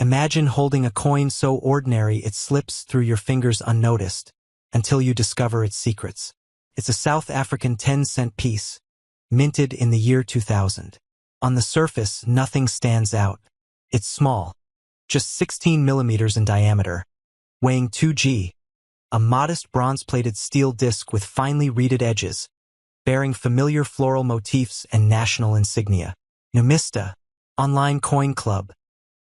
Imagine holding a coin so ordinary it slips through your fingers unnoticed, until you discover its secrets. It's a South African 10-cent piece, minted in the year 2000. On the surface, nothing stands out. It's small, just 16 millimeters in diameter, weighing 2 g, a modest bronze-plated steel disc with finely reeded edges, bearing familiar floral motifs and national insignia. Numista, online coin club.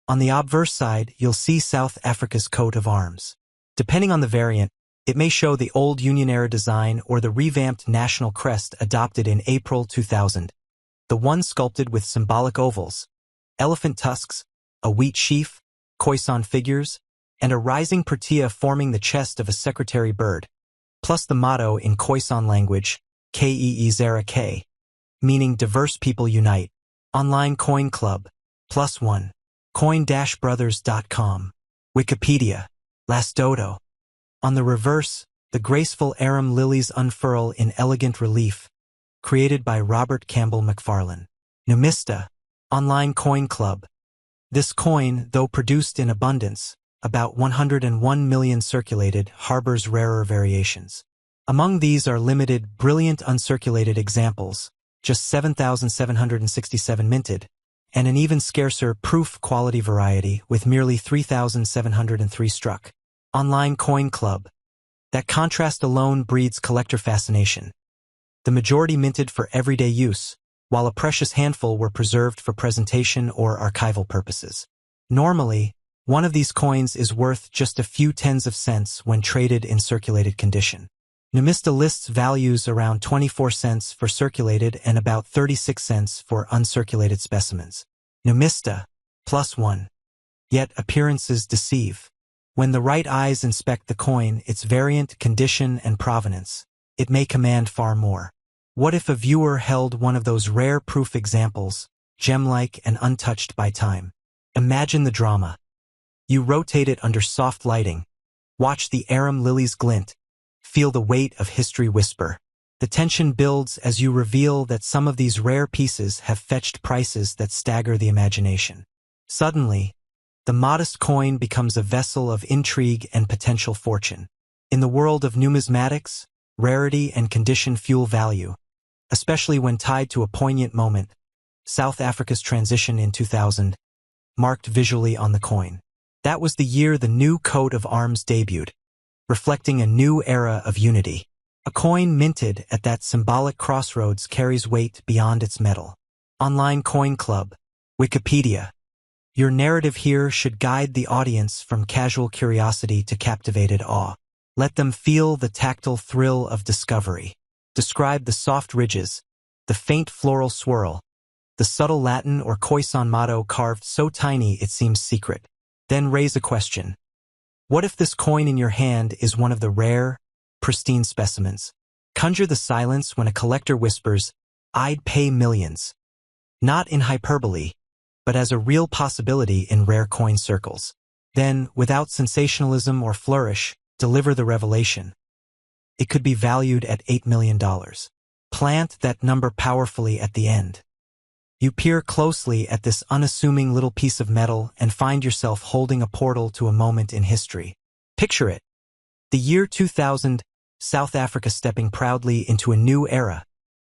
On the obverse side, you'll see South Africa's coat of arms. Depending on the variant, it may show the old Union-era design or the revamped national crest adopted in April 2000. The one sculpted with symbolic ovals, elephant tusks, a wheat sheaf, Khoisan figures, and a rising protea forming the chest of a secretary bird, plus the motto in Khoisan language, Kee Zera K, meaning diverse people unite. Online coin club, +1. Coin-brothers.com. Wikipedia. Last dodo. On the reverse, the graceful arum lilies unfurl in elegant relief, created by Robert Campbell McFarlane. Numista, online coin club. This coin, though produced in abundance, about 101 million circulated, harbors rarer variations. Among these are limited, brilliant uncirculated examples, just 7,767 minted, and an even scarcer proof quality variety with merely 3,703 struck. Online coin club. That contrast alone breeds collector fascination. The majority minted for everyday use, while a precious handful were preserved for presentation or archival purposes. Normally, one of these coins is worth just a few tens of cents when traded in circulated condition. Numista lists values around 24 cents for circulated and about 36 cents for uncirculated specimens. Numista, +1. Yet appearances deceive. When the right eyes inspect the coin, its variant, condition, and provenance, it may command far more. What if a viewer held one of those rare proof examples, gem-like and untouched by time? Imagine the drama. You rotate it under soft lighting, watch the arum lilies glint, feel the weight of history whisper. The tension builds as you reveal that some of these rare pieces have fetched prices that stagger the imagination. Suddenly, the modest coin becomes a vessel of intrigue and potential fortune. In the world of numismatics, rarity and condition fuel value, especially when tied to a poignant moment. South Africa's transition in 2000, marked visually on the coin. That was the year the new coat of arms debuted, reflecting a new era of unity. A coin minted at that symbolic crossroads carries weight beyond its metal. Online coin club. Wikipedia. Your narrative here should guide the audience from casual curiosity to captivated awe. Let them feel the tactile thrill of discovery. Describe the soft ridges, the faint floral swirl, the subtle Latin or Khoisan motto carved so tiny it seems secret. Then raise a question. What if this coin in your hand is one of the rare, pristine specimens? Conjure the silence when a collector whispers, "I'd pay millions." Not in hyperbole, but as a real possibility in rare coin circles. Then, without sensationalism or flourish, deliver the revelation. It could be valued at $8 million. Plant that number powerfully at the end. You peer closely at this unassuming little piece of metal and find yourself holding a portal to a moment in history. Picture it. The year 2000, South Africa stepping proudly into a new era,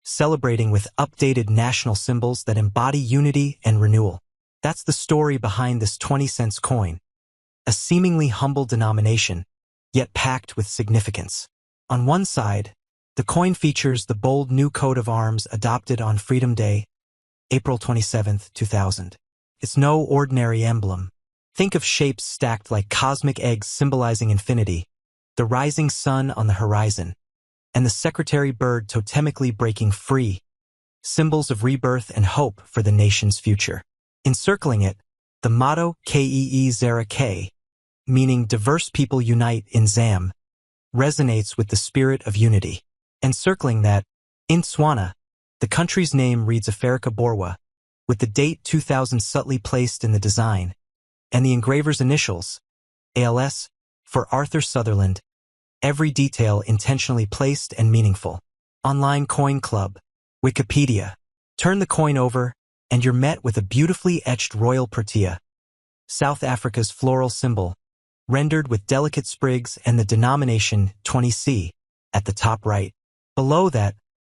celebrating with updated national symbols that embody unity and renewal. That's the story behind this 20-cent coin, a seemingly humble denomination, yet packed with significance. On one side, the coin features the bold new coat of arms adopted on Freedom Day, April 27, 2000. It's no ordinary emblem. Think of shapes stacked like cosmic eggs symbolizing infinity, the rising sun on the horizon, and the secretary bird totemically breaking free, symbols of rebirth and hope for the nation's future. Encircling it, the motto Kee Zera K, meaning diverse people unite in Zam, resonates with the spirit of unity. Encircling that, in Tswana, the country's name reads Afrika Borwa, with the date 2000 subtly placed in the design, and the engraver's initials, ALS, for Arthur Sutherland, every detail intentionally placed and meaningful. Online coin club. Wikipedia. Turn the coin over, and you're met with a beautifully etched royal protea, South Africa's floral symbol, rendered with delicate sprigs, and the denomination 20C at the top right. Below that,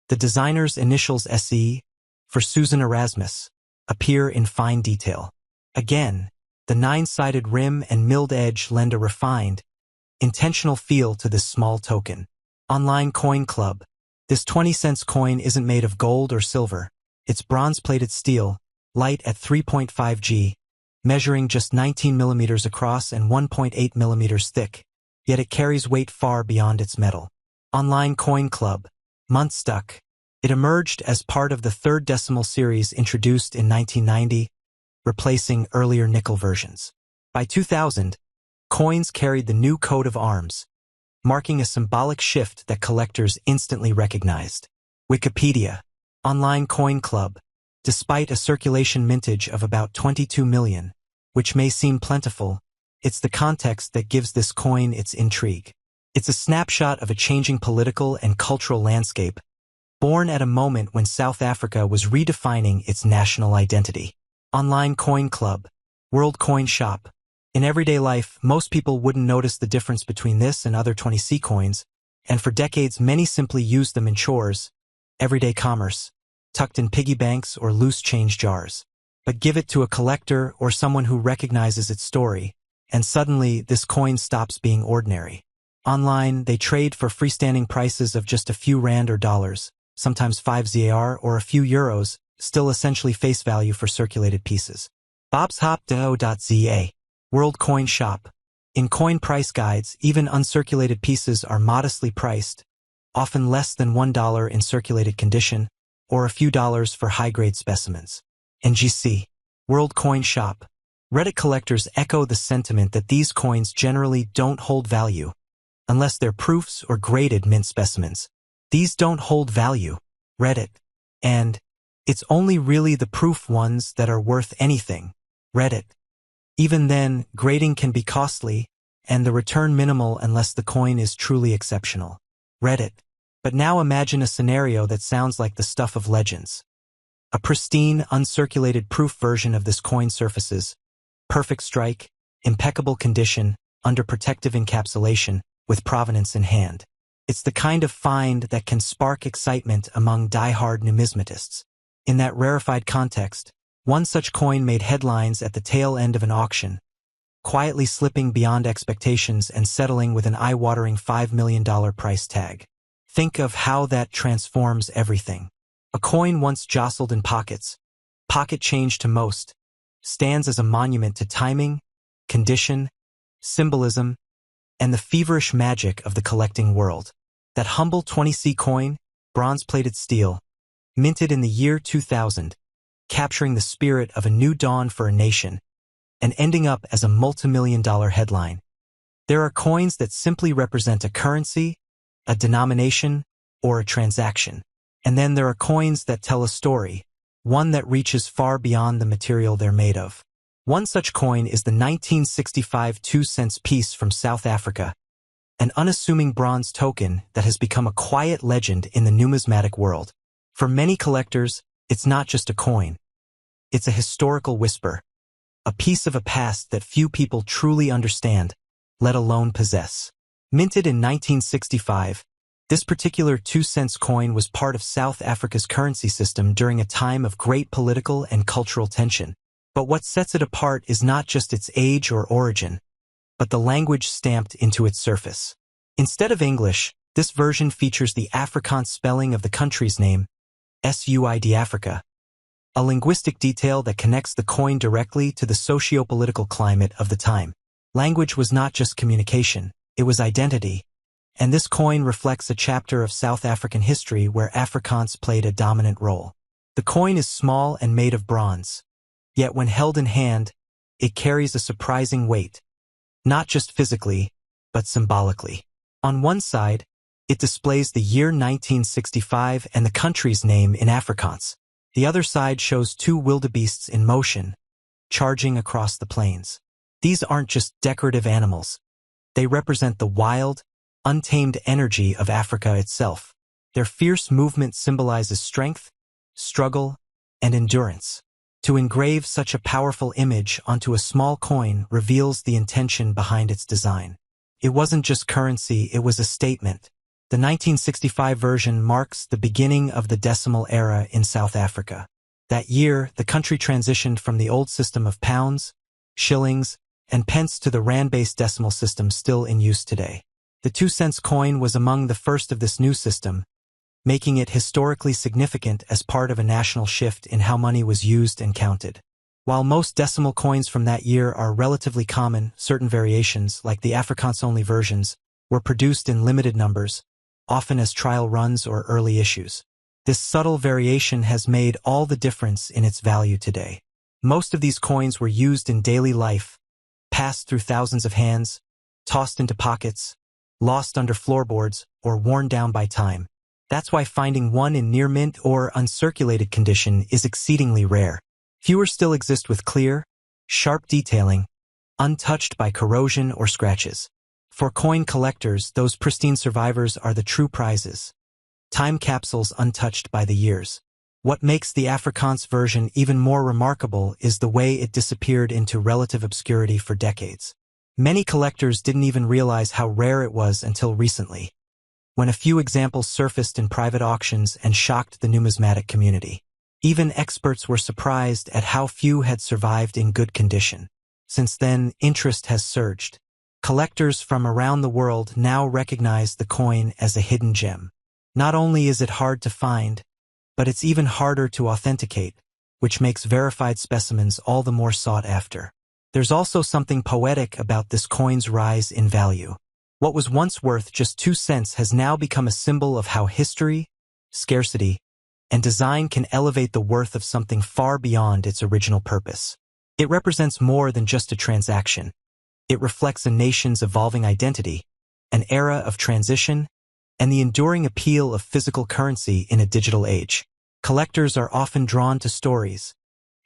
the designer's initials SE, for Susan Erasmus, appear in fine detail. Again, the 9-sided rim and milled edge lend a refined, intentional feel to this small token. Online Coin Club. This 20-cent coin isn't made of gold or silver. It's bronze-plated steel, light at 3.5 g, measuring just 19 millimeters across and 1.8 millimeters thick, yet it carries weight far beyond its metal. Online Coin Club. Muntstuck. It emerged as part of the third decimal series introduced in 1990, replacing earlier nickel versions. By 2000, coins carried the new coat of arms, marking a symbolic shift that collectors instantly recognized. Wikipedia. Online Coin Club. Despite a circulation mintage of about 22 million, which may seem plentiful, it's the context that gives this coin its intrigue. It's a snapshot of a changing political and cultural landscape, born at a moment when South Africa was redefining its national identity. Online Coin Club. World Coin Shop. In everyday life, most people wouldn't notice the difference between this and other 20C coins, and for decades many simply used them in chores, everyday commerce, tucked in piggy banks or loose change jars. But give it to a collector or someone who recognizes its story, and suddenly this coin stops being ordinary. Online, they trade for freestanding prices of just a few rand or dollars, sometimes 5 ZAR or a few euros, still essentially face value for circulated pieces. bobshop.do.za. World Coin Shop. In coin price guides, even uncirculated pieces are modestly priced, often less than $1 in circulated condition, or a few dollars for high-grade specimens. NGC. World Coin Shop. Reddit collectors echo the sentiment that these coins generally don't hold value, unless they're proofs or graded mint specimens. These don't hold value. Reddit. And it's only really the proof ones that are worth anything. Reddit. Even then, grading can be costly, and the return minimal unless the coin is truly exceptional. Reddit. But now imagine a scenario that sounds like the stuff of legends. A pristine, uncirculated proof version of this coin surfaces, perfect strike, impeccable condition, under protective encapsulation, with provenance in hand. It's the kind of find that can spark excitement among die-hard numismatists. In that rarefied context, one such coin made headlines at the tail end of an auction, quietly slipping beyond expectations and settling with an eye-watering $5 million price tag. Think of how that transforms everything. A coin once jostled in pockets, pocket change to most, stands as a monument to timing, condition, symbolism, and the feverish magic of the collecting world. That humble 20C coin, bronze-plated steel, minted in the year 2000, capturing the spirit of a new dawn for a nation, and ending up as a multi-million-dollar headline. There are coins that simply represent a currency, a denomination, or a transaction. And then there are coins that tell a story, one that reaches far beyond the material they're made of. One such coin is the 1965 2-cent piece from South Africa, an unassuming bronze token that has become a quiet legend in the numismatic world. For many collectors, it's not just a coin. It's a historical whisper, a piece of a past that few people truly understand, let alone possess. Minted in 1965, this particular 2-cent coin was part of South Africa's currency system during a time of great political and cultural tension. But what sets it apart is not just its age or origin, but the language stamped into its surface. Instead of English, this version features the Afrikaans spelling of the country's name, SUID Africa, a linguistic detail that connects the coin directly to the socio-political climate of the time. Language was not just communication, it was identity, and this coin reflects a chapter of South African history where Afrikaans played a dominant role. The coin is small and made of bronze, yet when held in hand, it carries a surprising weight, not just physically, but symbolically. On one side, it displays the year 1965 and the country's name in Afrikaans. The other side shows two wildebeests in motion, charging across the plains. These aren't just decorative animals. They represent the wild, untamed energy of Africa itself. Their fierce movement symbolizes strength, struggle, and endurance. To engrave such a powerful image onto a small coin reveals the intention behind its design. It wasn't just currency, it was a statement. The 1965 version marks the beginning of the decimal era in South Africa. That year, the country transitioned from the old system of pounds, shillings, and pence to the rand-based decimal system still in use today. The 2-cent coin was among the first of this new system, making it historically significant as part of a national shift in how money was used and counted. While most decimal coins from that year are relatively common, certain variations, like the Afrikaans-only versions, were produced in limited numbers, often as trial runs or early issues. This subtle variation has made all the difference in its value today. Most of these coins were used in daily life, passed through thousands of hands, tossed into pockets, lost under floorboards, or worn down by time. That's why finding one in near mint or uncirculated condition is exceedingly rare. Fewer still exist with clear, sharp detailing, untouched by corrosion or scratches. For coin collectors, those pristine survivors are the true prizes. Time capsules untouched by the years. What makes the Afrikaans version even more remarkable is the way it disappeared into relative obscurity for decades. Many collectors didn't even realize how rare it was until recently, when a few examples surfaced in private auctions and shocked the numismatic community. Even experts were surprised at how few had survived in good condition. Since then, interest has surged. Collectors from around the world now recognize the coin as a hidden gem. Not only is it hard to find, but it's even harder to authenticate, which makes verified specimens all the more sought after. There's also something poetic about this coin's rise in value. What was once worth just 2 cents has now become a symbol of how history, scarcity, and design can elevate the worth of something far beyond its original purpose. It represents more than just a transaction. It reflects a nation's evolving identity, an era of transition, and the enduring appeal of physical currency in a digital age. Collectors are often drawn to stories,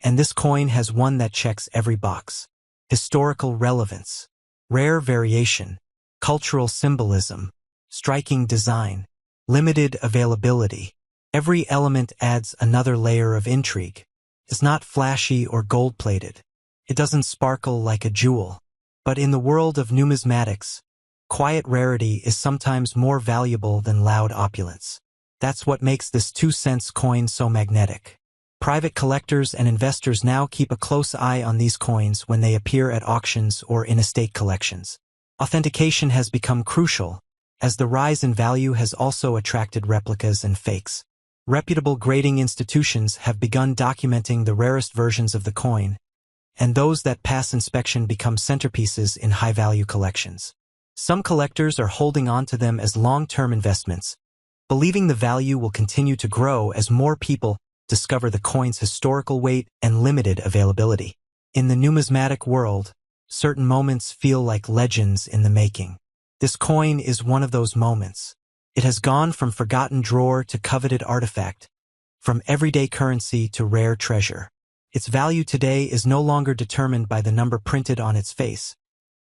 and this coin has one that checks every box. Historical relevance, rare variation, cultural symbolism, striking design, limited availability. Every element adds another layer of intrigue. It's not flashy or gold-plated. It doesn't sparkle like a jewel. But in the world of numismatics, quiet rarity is sometimes more valuable than loud opulence. That's what makes this 2-cent coin so magnetic. Private collectors and investors now keep a close eye on these coins when they appear at auctions or in estate collections. Authentication has become crucial, as the rise in value has also attracted replicas and fakes. Reputable grading institutions have begun documenting the rarest versions of the coin, and those that pass inspection become centerpieces in high-value collections. Some collectors are holding on to them as long-term investments, believing the value will continue to grow as more people discover the coin's historical weight and limited availability. In the numismatic world, certain moments feel like legends in the making. This coin is one of those moments. It has gone from forgotten drawer to coveted artifact, from everyday currency to rare treasure. Its value today is no longer determined by the number printed on its face,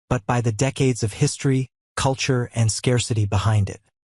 but by the decades of history, culture, and scarcity behind it.